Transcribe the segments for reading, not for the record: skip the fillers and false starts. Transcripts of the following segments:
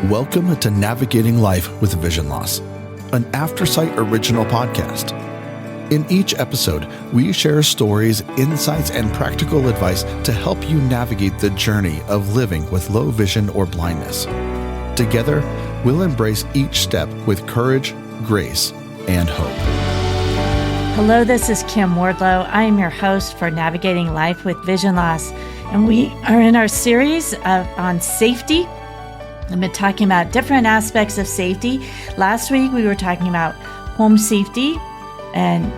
Welcome to Navigating Life with Vision Loss, an Aftersight original podcast. In each episode, we share stories, insights, and practical advice to help you navigate the journey of living with low vision or blindness. Together, we'll embrace each step with courage, grace, and hope. Hello, this is Kim Wardlow. I am your host for Navigating Life with Vision Loss, and we are in our series on safety. I've been talking about different aspects of safety. Last week, we were talking about home safety and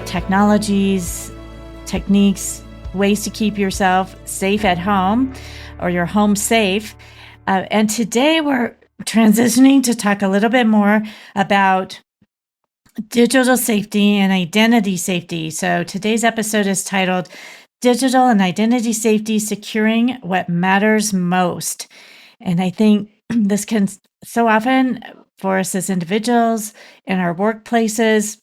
technologies, techniques, ways to keep yourself safe at home or your home safe. And today, we're transitioning to talk a little bit more about digital safety and identity safety. So today's episode is titled Digital and Identity Safety, Securing What Matters Most. And I think this can so often for us as individuals in our workplaces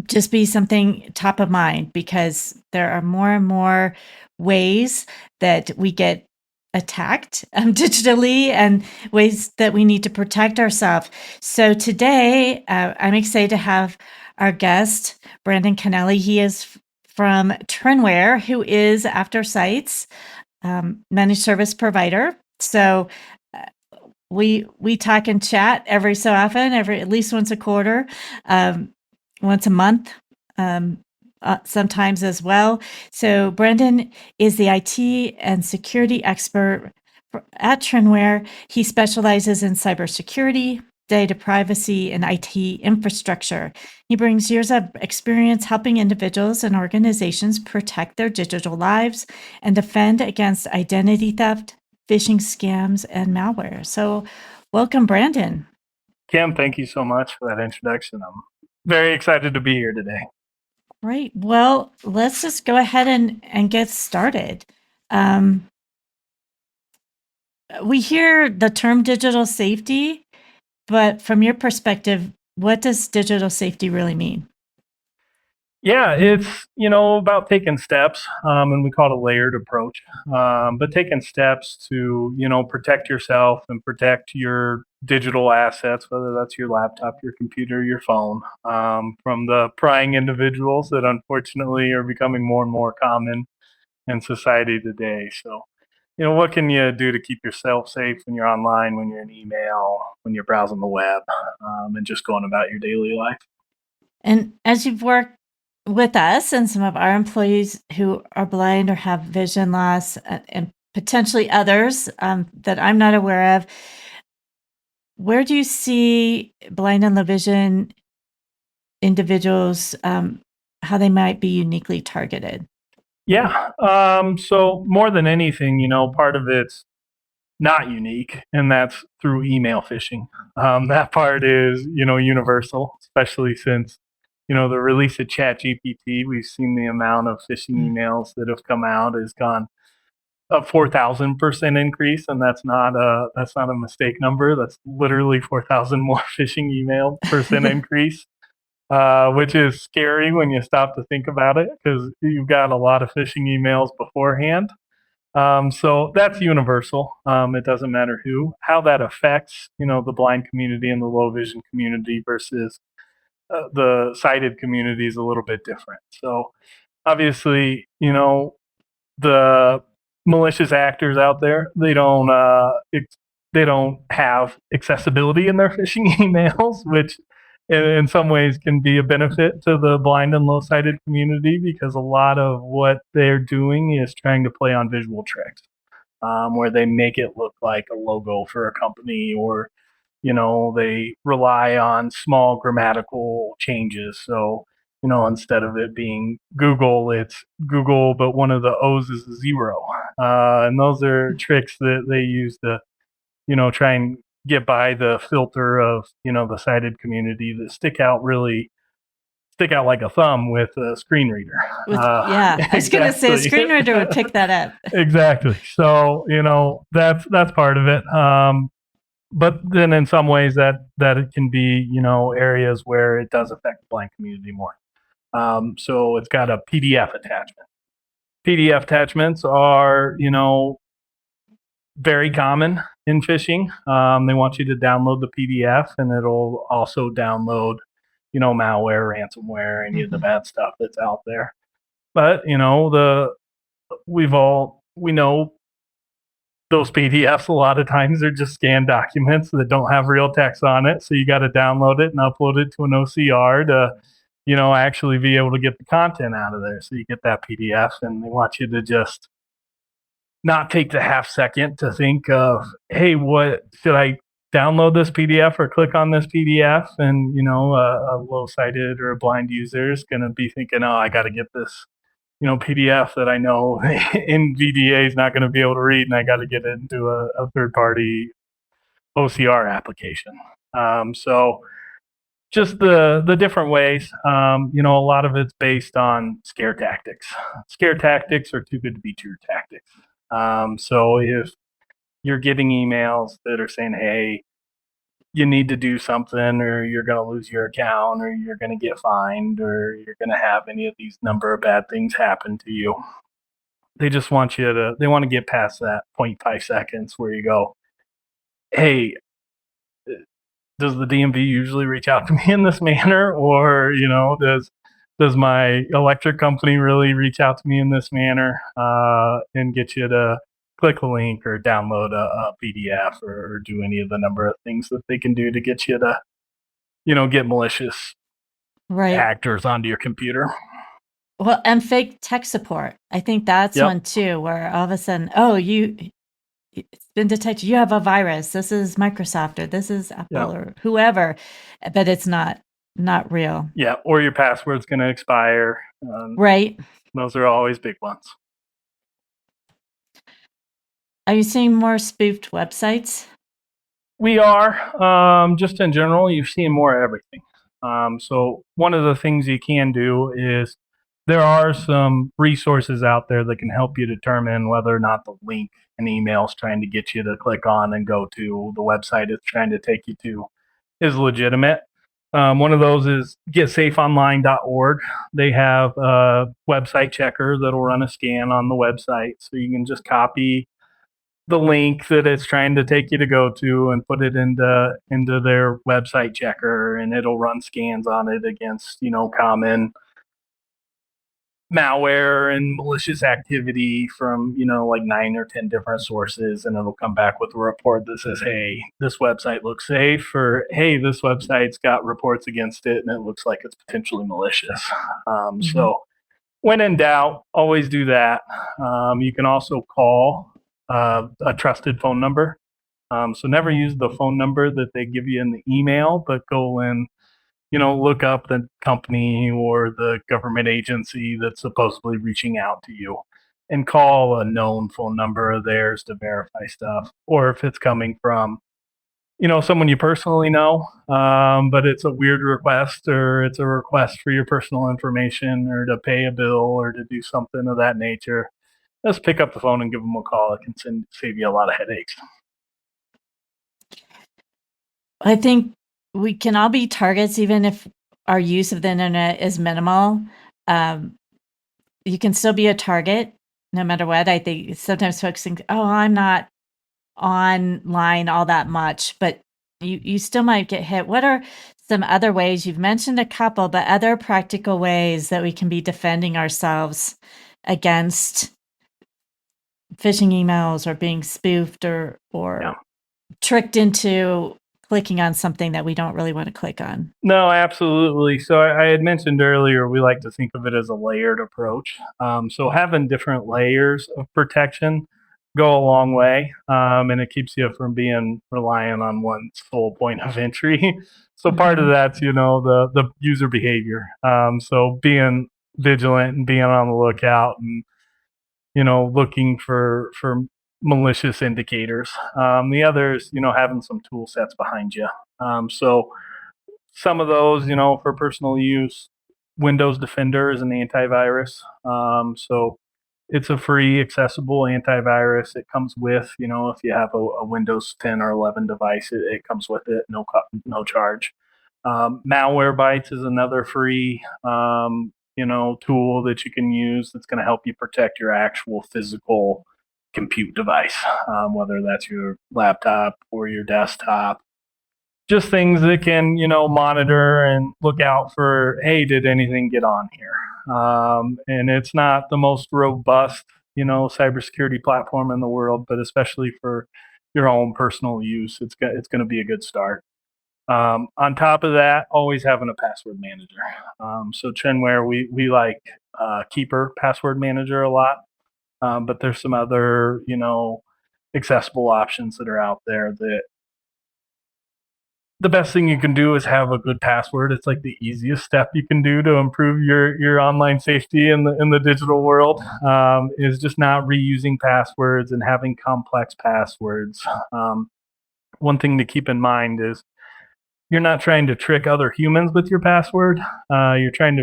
just be something top of mind, because there are more and more ways that we get attacked digitally and ways that we need to protect ourselves. So today, I'm excited to have our guest, Brandon Kennelly. He is from Trenware, who is Aftersight's managed service provider. So we talk and chat every so often, at least once a quarter, once a month, sometimes as well. So Brandon is the IT and security expert at Trenware. He specializes in cybersecurity, data privacy, and IT infrastructure. He brings years of experience helping individuals and organizations protect their digital lives and defend against identity theft, phishing scams, and malware. So welcome, Brandon. Kim, thank you so much for that introduction. I'm very excited to be here today. Great. Well, let's just go ahead and get started. We hear the term digital safety, but from your perspective, what does digital safety really mean? Yeah, it's, about taking steps, and we call it a layered approach, but taking steps to, protect yourself and protect your digital assets, whether that's your laptop, your computer, your phone, from the prying individuals that unfortunately are becoming more and more common in society today. So, what can you do to keep yourself safe when you're online, when you're in email, when you're browsing the web, and just going about your daily life? And as you've worked with us and some of our employees who are blind or have vision loss, and potentially others that I'm not aware of, where do you see blind and low vision individuals, how they might be uniquely targeted? Yeah. So more than anything, part of it's not unique, and that's through email phishing. That part is, universal, especially since, the release of ChatGPT. We've seen the amount of phishing emails that have come out has gone a 4,000% increase, and that's not a mistake number. That's literally 4,000 more phishing email percent increase. Which is scary when you stop to think about it, because you've got a lot of phishing emails beforehand. So that's universal. It doesn't matter who. How that affects, the blind community and the low vision community versus the sighted community is a little bit different. So obviously, the malicious actors out there, they don't have accessibility in their phishing emails, which in some ways can be a benefit to the blind and low-sighted community, because a lot of what they're doing is trying to play on visual tricks, where they make it look like a logo for a company, or they rely on small grammatical changes. So instead of it being Google, it's Google, but one of the O's is a zero, and those are tricks that they use to try and get by the filter of, the sighted community that stick out like a thumb with a screen reader. I was going to say a screen reader would pick that up. Exactly. So, that's part of it. But then in some ways that it can be, areas where it does affect the blind community more. So it's got a PDF attachment. PDF attachments are, very common in phishing. They want you to download the PDF, and it'll also download, malware, ransomware, any of the bad stuff that's out there. But we know those PDFs a lot of times are just scanned documents that don't have real text on it. So you got to download it and upload it to an OCR to, actually be able to get the content out of there. So you get that PDF, and they want you to just not take the half second to think of, hey, what should I download this PDF or click on this PDF? And, a low-sighted or a blind user is going to be thinking, oh, I got to get this, PDF that I know NVDA is not going to be able to read, and I got to get it into a third-party OCR application. So just the different ways, a lot of it's based on scare tactics. Scare tactics are too good to be true tactics. So if you're getting emails that are saying, hey, you need to do something, or you're going to lose your account, or you're going to get fined, or you're going to have any of these number of bad things happen to you, they just want they want to get past that 0.5 seconds where you go, hey, does the DMV usually reach out to me in this manner? Or, does my electric company really reach out to me in this manner, and get you to click a link or download a PDF or do any of the number of things that they can do to get you to, get malicious actors onto your computer. Well, and fake tech support. I think that's one too, where all of a sudden, it's been detected. You have a virus. This is Microsoft, or this is Apple, or whoever, but it's not real. Yeah, or your password's going to expire. Right. Those are always big ones. Are you seeing more spoofed websites? We are. Just in general, you're seeing more of everything. So one of the things you can do is there are some resources out there that can help you determine whether or not the link an email is trying to get you to click on and go to the website it's trying to take you to is legitimate. One of those is getsafeonline.org. They have a website checker that'll run a scan on the website, so you can just copy the link that it's trying to take you to go to and put it into their website checker, and it'll run scans on it against, common malware and malicious activity from, like 9 or 10 different sources, and it'll come back with a report that says, hey, this website looks safe, or hey, this website's got reports against it and it looks like it's potentially malicious. So when in doubt, always do that. You can also call a trusted phone number. So never use the phone number that they give you in the email, but go and look up the company or the government agency that's supposedly reaching out to you and call a known phone number of theirs to verify stuff. Or if it's coming from, someone you personally know, but it's a weird request, or it's a request for your personal information, or to pay a bill, or to do something of that nature, just pick up the phone and give them a call. It can save you a lot of headaches. I think we can all be targets, even if our use of the internet is minimal. You can still be a target no matter what. I think sometimes folks think, oh, I'm not online all that much, but you still might get hit. What are some other ways? You've mentioned a couple, but other practical ways that we can be defending ourselves against phishing emails or being spoofed or tricked into clicking on something that we don't really want to click on? No, absolutely. So I had mentioned earlier, we like to think of it as a layered approach. So having different layers of protection go a long way, and it keeps you from being reliant on one sole point of entry. So part of that's, the user behavior. So being vigilant and being on the lookout and, looking for malicious indicators. The others, having some tool sets behind you. So some of those, for personal use, Windows Defender is an antivirus. So it's a free, accessible antivirus. It comes with, if you have a Windows 10 or 11 device, it comes with it, no charge. Malwarebytes is another free, tool that you can use that's going to help you protect your actual physical compute device, whether that's your laptop or your desktop. Just things that can, monitor and look out for, hey, did anything get on here? And it's not the most robust, cybersecurity platform in the world, but especially for your own personal use, it's going to be a good start. On top of that, always having a password manager. So Trenware, we like Keeper Password Manager a lot, but there's some other, accessible options that are out there that the best thing you can do is have a good password. It's like the easiest step you can do to improve your online safety in the digital world, is just not reusing passwords and having complex passwords. One thing to keep in mind is you're not trying to trick other humans with your password. You're trying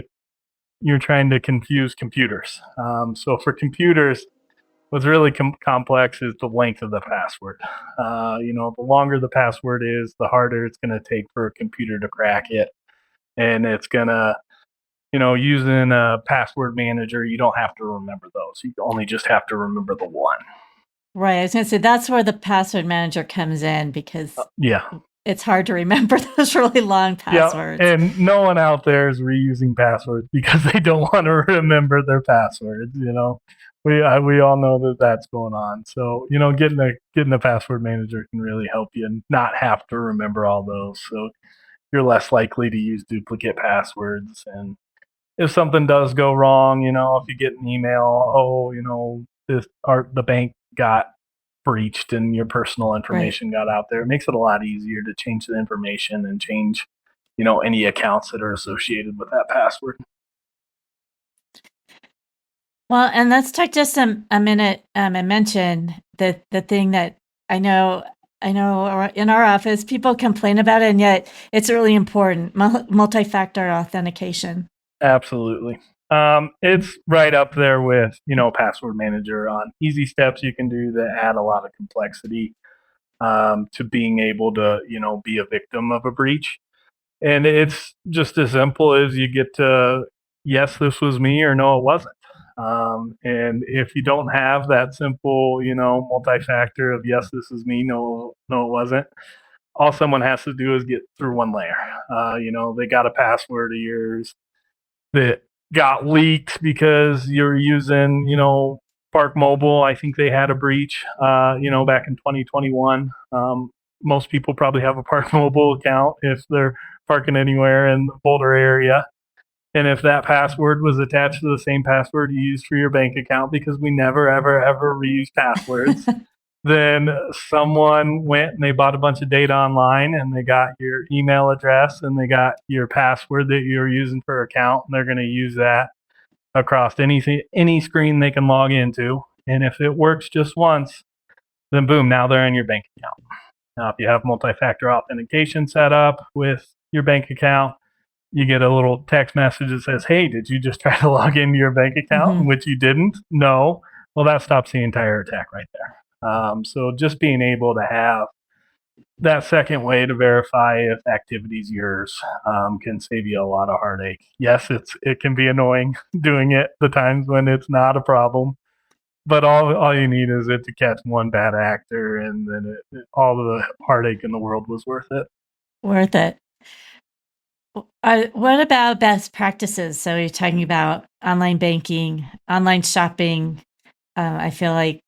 to confuse computers. So for computers, what's really complex is the length of the password. The longer the password is, the harder it's going to take for a computer to crack it. And it's going to, using a password manager, you don't have to remember those. You only just have to remember the one. Right. I was going to say that's where the password manager comes in, because it's hard to remember those really long passwords. Yeah, and no one out there is reusing passwords because they don't want to remember their passwords. We all know that that's going on. So getting a password manager can really help you not have to remember all those. So you're less likely to use duplicate passwords. And if something does go wrong, if you get an email, the bank got breached and your personal information got out there, it makes it a lot easier to change the information and change, any accounts that are associated with that password. Well, and let's talk just a minute and mention the thing that I know in our office people complain about it, and yet it's really important: multi-factor authentication. Absolutely. It's right up there with, password manager on easy steps you can do that add a lot of complexity to being able to, be a victim of a breach. And it's just as simple as you get to, yes, this was me, or no, it wasn't. And if you don't have that simple, multi-factor of yes, this is me, no, it wasn't, all someone has to do is get through one layer. They got a password of yours that got leaked because you're using, Park Mobile. I think they had a breach, back in 2021. Most people probably have a Park Mobile account if they're parking anywhere in the Boulder area. And if that password was attached to the same password you used for your bank account, because we never, ever, ever reuse passwords, then someone went and they bought a bunch of data online and they got your email address and they got your password that you're using for account, and they're going to use that across any screen they can log into. And if it works just once, then boom, now they're in your bank account. Now, if you have multi-factor authentication set up with your bank account, you get a little text message that says, hey, did you just try to log into your bank account? Which you didn't? No. Well, that stops the entire attack right there. So just being able to have that second way to verify if activity's yours can save you a lot of heartache. Yes, it can be annoying doing it the times when it's not a problem, but all you need is it to catch one bad actor, and then all the heartache in the world was worth it. Worth it. What about best practices? So you're talking about online banking, online shopping. I feel like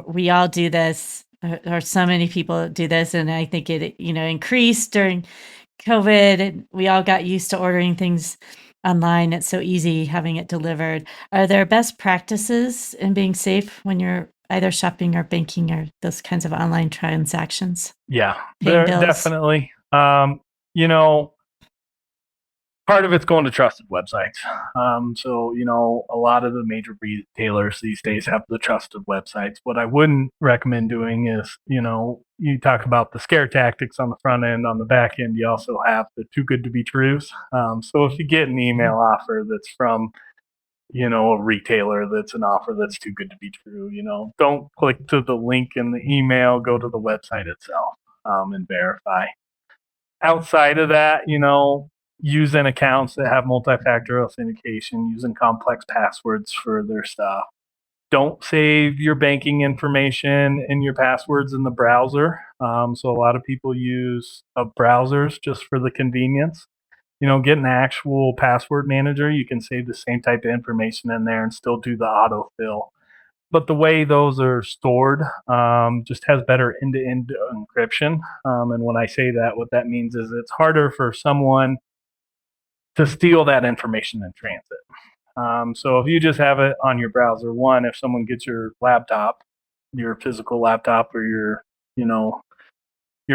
we all do this, or so many people do this, and I think it increased during COVID, and we all got used to ordering things online. It's so easy having it delivered. Are there best practices in being safe when you're either shopping or banking or those kinds of online transactions? Yeah, definitely. Part of it's going to trusted websites. So, a lot of the major retailers these days have the trusted websites. What I wouldn't recommend doing is, you talk about the scare tactics on the front end. On the back end, you also have the too good to be trues. So if you get an email offer that's from, a retailer that's an offer that's too good to be true, don't click to the link in the email, go to the website itself and verify. Outside of that, using accounts that have multi-factor authentication, using complex passwords for their stuff. don't save your banking information and your passwords in the browser. So a lot of people use browsers just for the convenience. Get an actual password manager. You can save the same type of information in there and still do the autofill. But the way those are stored just has better end-to-end encryption. And when I say that, what that means is it's harder for someone to steal that information in transit. So if you just have it on your browser, one, if someone gets your laptop, your physical laptop or your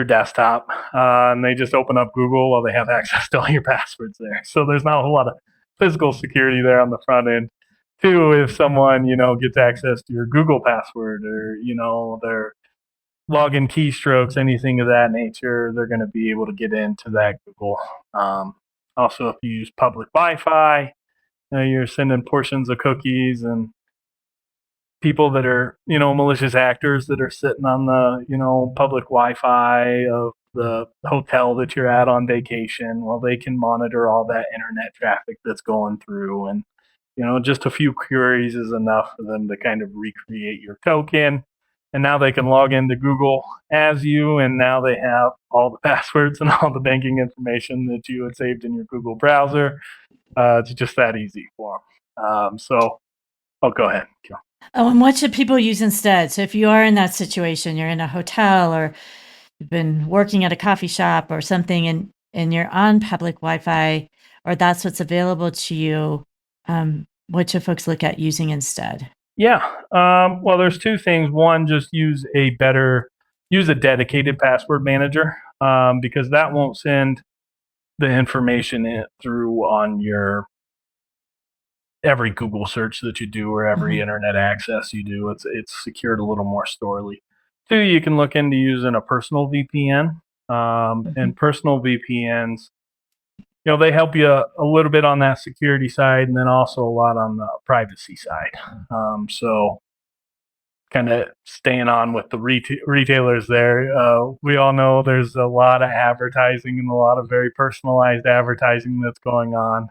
desktop, and they just open up Google, well, they have access to all your passwords there. So there's not a whole lot of physical security there on the front end. Two, if someone, gets access to your Google password or, their login keystrokes, anything of that nature, they're going to be able to get into that Google. Also, if you use public Wi-Fi, you're sending portions of cookies, and people that are, malicious actors that are sitting on the, public Wi-Fi of the hotel that you're at on vacation, well, they can monitor all that internet traffic that's going through. And, just a few queries is enough for them to kind of recreate your token. And now they can log into Google as you, and now they have all the passwords and all the banking information that you had saved in your Google browser. It's just that easy for them. Go ahead. Oh, and what should people use instead? So if you are in that situation, you're in a hotel or you've been working at a coffee shop or something, and you're on public Wi-Fi, or that's what's available to you, what should folks look at using instead? Yeah. Well, there's two things. One, just use a dedicated password manager, because that won't send the information through on your every Google search that you do or every internet access you do. It's secured a little more storely. Two, you can look into using a personal VPN, and personal VPNs, they help you a little bit on that security side, and then also a lot on the privacy side. So kind of staying on with the retailers there, we all know there's a lot of advertising and a lot of very personalized advertising that's going on.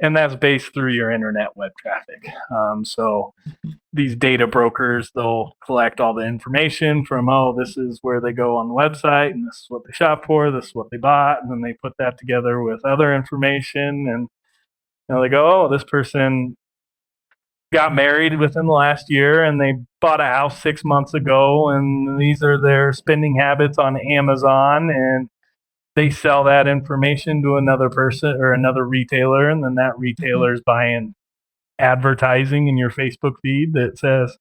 And that's based through your internet web traffic. So these data brokers, they'll collect all the information from, this is where they go on the website, and this is what they shop for, this is what they bought, and then they put that together with other information, and they go, this person got married within the last year, and they bought a house 6 months ago, and these are their spending habits on Amazon, and they sell that information to another person or another retailer, and then that retailer is buying advertising in your Facebook feed that says,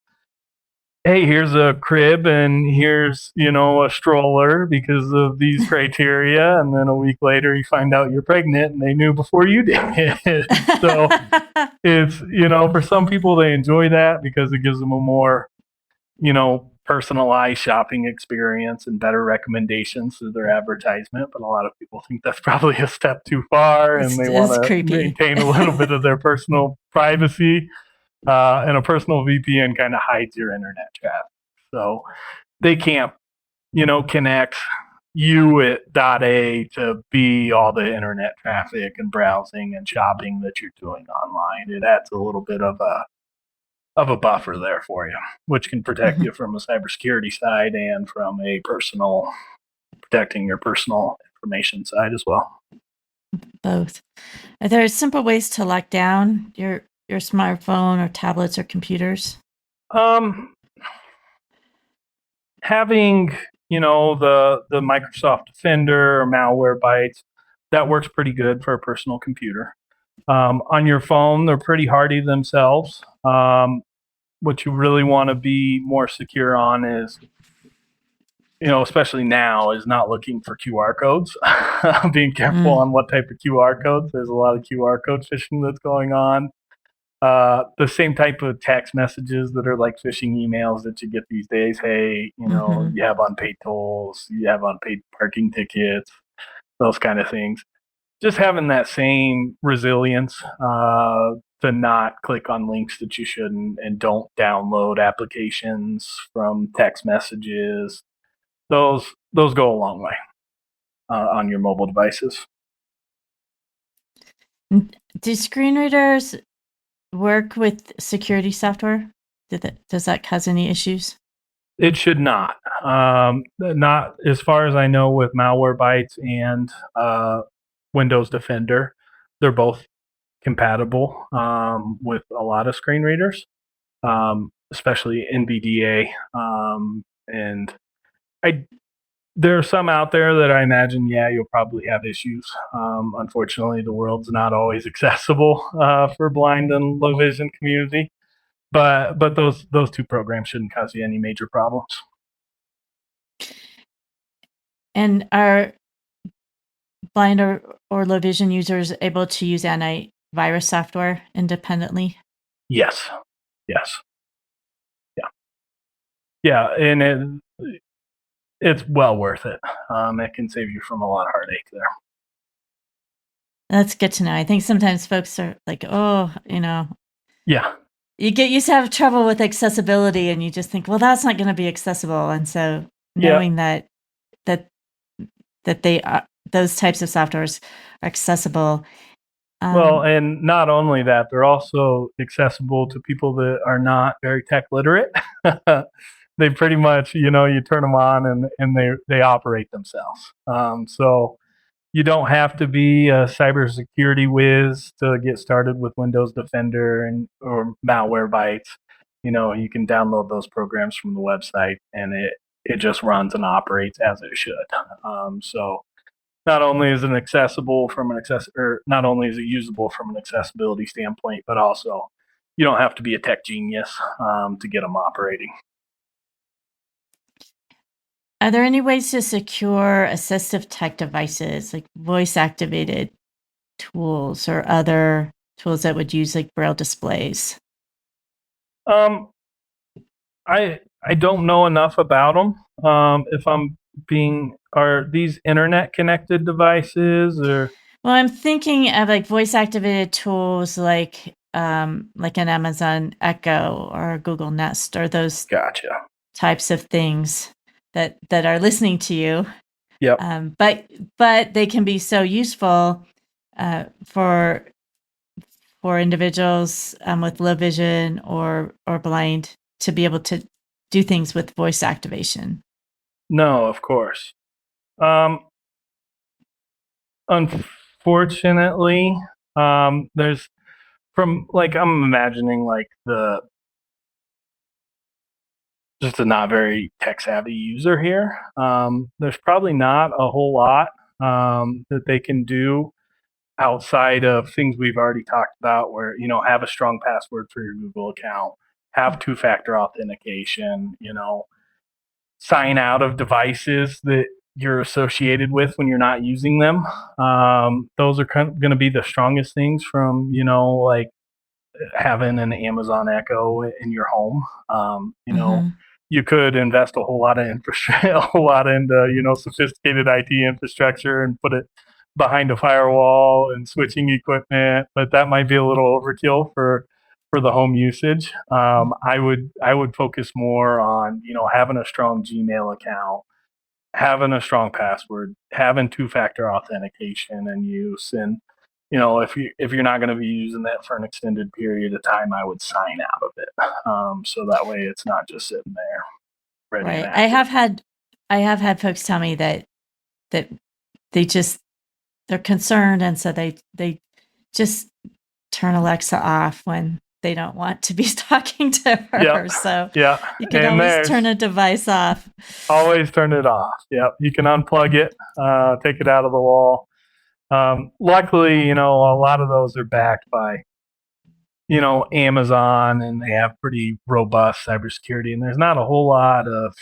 hey, here's a crib and here's, a stroller because of these criteria. And then a week later you find out you're pregnant, and they knew before you did. So it's, for some people, they enjoy that because it gives them a more, personalized shopping experience and better recommendations through their advertisement. But a lot of people think that's probably a step too far, and they want to maintain a little bit of their personal privacy. And a personal VPN kind of hides your internet traffic. So they can't, connect you at dot A to B all the internet traffic and browsing and shopping that you're doing online. It adds a little bit of a buffer there for you, which can protect you from a cybersecurity side and from a protecting your personal information side as well. Both. Are there simple ways to lock down your smartphone or tablets or computers? Having, the Microsoft Defender or Malwarebytes, that works pretty good for a personal computer. On your phone, they're pretty hardy themselves. What you really want to be more secure on is, especially now, is not looking for QR codes. Being careful on what type of QR codes. There's a lot of QR code phishing that's going on. The same type of text messages that are like phishing emails that you get these days. Hey, you have unpaid tolls, you have unpaid parking tickets, those kind of things. Just having that same resilience to not click on links that you shouldn't, and don't download applications from text messages. Those go a long way on your mobile devices. Do screen readers work with security software? Does that cause any issues? It should not. Not as far as I know with Malwarebytes and Windows Defender. They're both compatible with a lot of screen readers, especially NVDA. And there are some out there that I imagine, you'll probably have issues. Unfortunately, the world's not always accessible for blind and low vision community. But those two programs shouldn't cause you any major problems. And are blind or low vision users able to use antivirus software independently? Yes. Yeah. Yeah, and it's well worth it. It can save you from a lot of heartache there. That's good to know. I think sometimes folks are like, oh, Yeah. You used to have trouble with accessibility, and you just think, well, that's not going to be accessible. And so knowing that they are, those types of softwares are accessible. Well, and not only that, they're also accessible to people that are not very tech literate. They pretty much, you turn them on and they operate themselves. So you don't have to be a cybersecurity whiz to get started with Windows Defender or Malwarebytes. You can download those programs from the website, and it just runs and operates as it should. So not only is it accessible not only is it usable from an accessibility standpoint, but also you don't have to be a tech genius to get them operating. Are there any ways to secure assistive tech devices like voice-activated tools or other tools that would use like Braille displays? I don't know enough about them. Are these internet connected devices or? Well, I'm thinking of like voice-activated tools like an Amazon Echo or Google Nest or those Gotcha. types of things that are listening to you. Yep. But they can be so useful for individuals with low vision or blind to be able to do things with voice activation. No, of course. Unfortunately, there's I'm imagining just a not very tech savvy user here. There's probably not a whole lot that they can do outside of things we've already talked about, where have a strong password for your Google account, have two-factor authentication, sign out of devices that you're associated with when you're not using them. Those are going to be the strongest things from having an Amazon Echo in your home. You could invest a whole lot of into sophisticated IT infrastructure and put it behind a firewall and switching equipment, but that might be a little overkill for the home usage. I would focus more on having a strong Gmail account, having a strong password, having two-factor authentication and use, and if you're not going to be using that for an extended period of time, I would sign out of it, so that way it's not just sitting there ready. Right. I have had folks tell me that they're concerned, and so they just turn Alexa off when they don't want to be talking to her. Yep. So you can always turn a device off. Always turn it off. Yep. You can unplug it, take it out of the wall. Luckily, a lot of those are backed by, Amazon, and they have pretty robust cybersecurity, and there's not a whole lot of,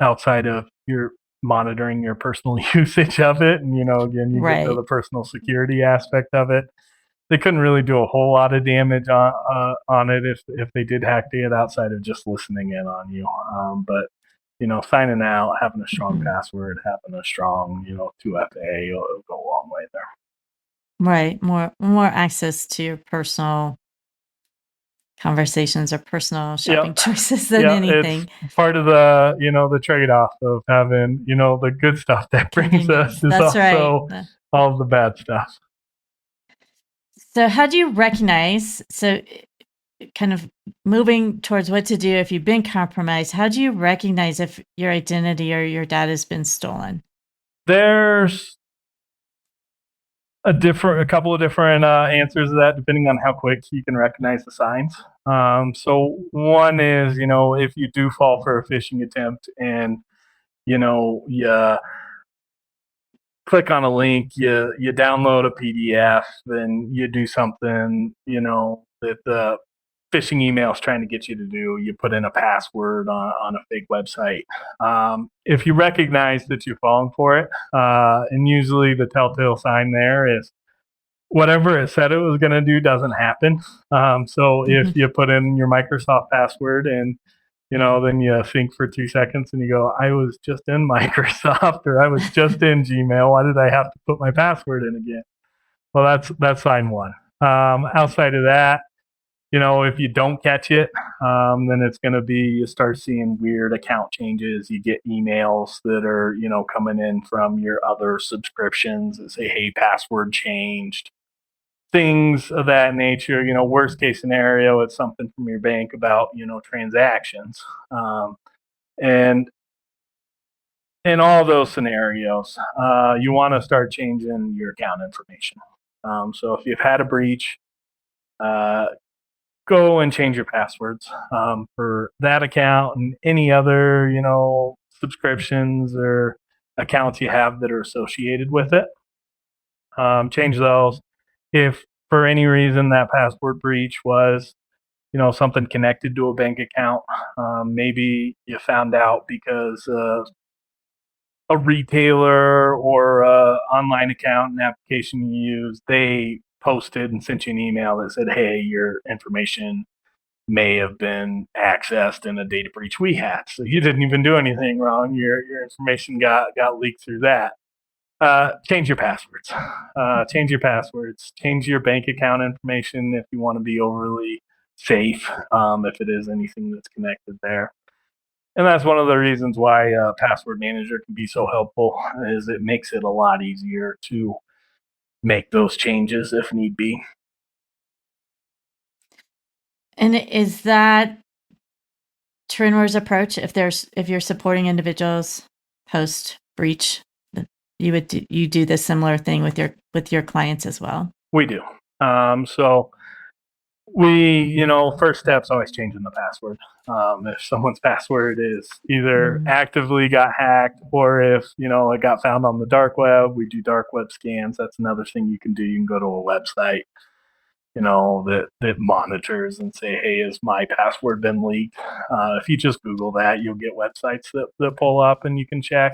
outside of your monitoring your personal usage of it. And, again, you get to the personal security aspect of it. They couldn't really do a whole lot of damage on it if they did hack it outside of just listening in on you. But signing out, having a strong password, having a strong 2FA, it'll go a long way there. Right, more access to your personal conversations or personal shopping choices than anything. It's part of the the trade-off of having the good stuff that brings us is also all the bad stuff. So how do you recognize, kind of moving towards what to do if you've been compromised, how do you recognize if your identity or your data has been stolen? There's a couple of different answers to that, depending on how quick you can recognize the signs. So one is, if you do fall for a phishing attempt and, you click on a link, you download a PDF, then you do something, that the phishing email is trying to get you to do. You put in a password on a fake website. If you recognize that you're falling for it, and usually the telltale sign there is whatever it said it was going to do doesn't happen. So if you put in your Microsoft password and then you think for 2 seconds and you go, I was just in Microsoft or I was just in Gmail. Why did I have to put my password in again? Well, that's sign one. Outside of that, if you don't catch it, then it's going to be you start seeing weird account changes. You get emails that are, coming in from your other subscriptions that say, hey, password changed. Things of that nature. Worst case scenario, it's something from your bank about, transactions. And in all those scenarios, you want to start changing your account information. So if you've had a breach, go and change your passwords for that account and any other, subscriptions or accounts you have that are associated with it. Change those. If for any reason that password breach was, something connected to a bank account, maybe you found out because a retailer or a online account and application you use, they posted and sent you an email that said, hey, your information may have been accessed in a data breach we had. So you didn't even do anything wrong. Your information got leaked through that. Change your passwords. Change your bank account information if you want to be overly safe, if it is anything that's connected there. And that's one of the reasons why Password Manager can be so helpful, is it makes it a lot easier to make those changes if need be. And is that Trenware's approach? If you're supporting individuals post breach, you do the similar thing with your clients as well? We do. So we, first step's always changing the password. If someone's password is either actively got hacked or if, it got found on the dark web, we do dark web scans. That's another thing you can do. You can go to a website, that monitors and say, hey, has my password been leaked? If you just Google that, you'll get websites that pull up and you can check.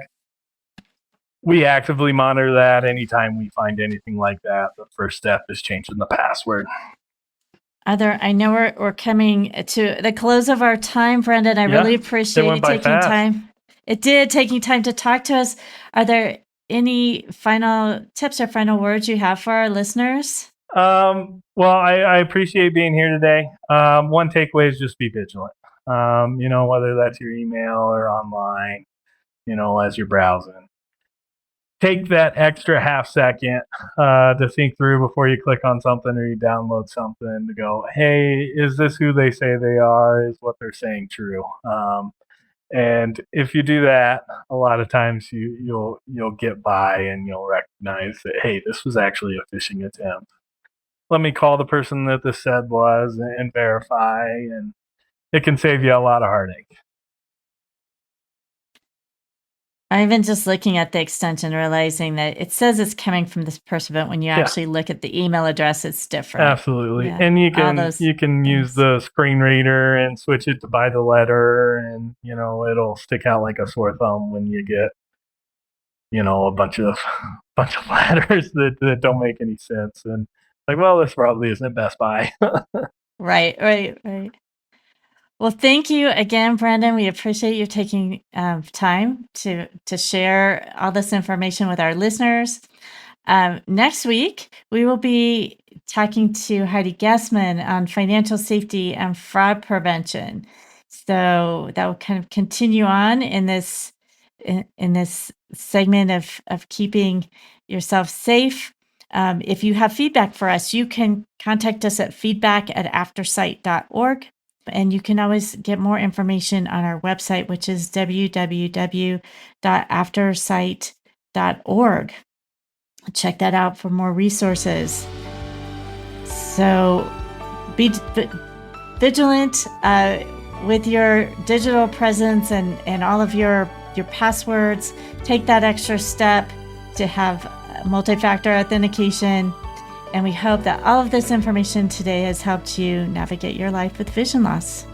We actively monitor that. Anytime we find anything like that, the first step is changing the password. I know we're coming to the close of our time, Brendan. I really appreciate you taking time. It did, taking time to talk to us. Are there any final tips or final words you have for our listeners? Well, I appreciate being here today. One takeaway is just be vigilant. Whether that's your email or online, as you're browsing. Take that extra half second to think through before you click on something or you download something to go, hey, is this who they say they are? Is what they're saying true? And if you do that, a lot of times you'll get by and you'll recognize that, hey, this was actually a phishing attempt. Let me call the person that this said was and verify, and it can save you a lot of heartache. I've been just looking at the extension, realizing that it says it's coming from this person, but when you actually look at the email address, it's different. Absolutely. Yeah. And you can use the screen reader and switch it to by the letter, and it'll stick out like a sore thumb when you get a bunch of letters that don't make any sense, and like, well, this probably isn't Best Buy. Right. Well, thank you again, Brandon. We appreciate you taking time to share all this information with our listeners. Next week, we will be talking to Heidi Gassman on financial safety and fraud prevention. So that will kind of continue on in this segment of keeping yourself safe. If you have feedback for us, you can contact us at feedback@aftersight.org. And you can always get more information on our website, which is www.aftersight.org. Check that out for more resources. So be vigilant with your digital presence and all of your passwords. Take that extra step to have multi-factor authentication. And we hope that all of this information today has helped you navigate your life with vision loss.